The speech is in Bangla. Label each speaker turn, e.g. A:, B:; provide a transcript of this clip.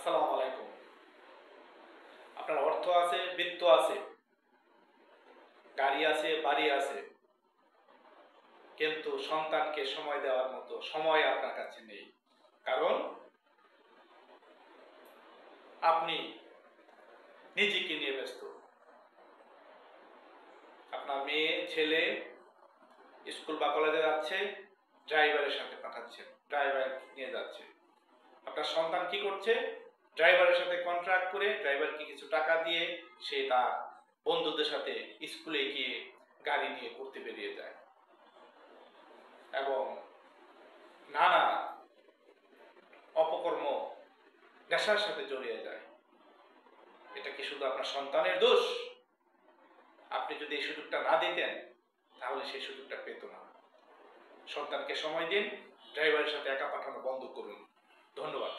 A: আসসালামু আলাইকুম। আপনার অর্থ আছে, বৃত্ত আছে, গাড়ি আছে, বাড়ি আছে, কিন্তু সন্তানকে সময় দেওয়ার মতো সময় আপনার কাছে নেই। কারণ আপনি নিজেকে নিয়ে ব্যস্ত। আপনার মেয়ে ছেলে স্কুল বা কলেজে যাচ্ছে, ড্রাইভারের সাথে পাঠাচ্ছেন, ড্রাইভার নিয়ে যাচ্ছে। আপনার সন্তান কি করছে? ড্রাইভারের সাথে কন্ট্রাক্ট করে ড্রাইভারকে কিছু টাকা দিয়ে সে তার বন্ধুদের সাথে স্কুলে গিয়ে গাড়ি নিয়ে ঘুরতে বেরিয়ে যায় এবং নানা অপকর্ম নেশার সাথে জড়িয়ে যায়। এটা কি শুধু আপনার সন্তানের দোষ? আপনি যদি এই সুযোগটা না দিতেন তাহলে সেই সুযোগটা পেত না। সন্তানকে সময় দিন, ড্রাইভারের সাথে একা পাঠানো বন্ধ করুন। ধন্যবাদ।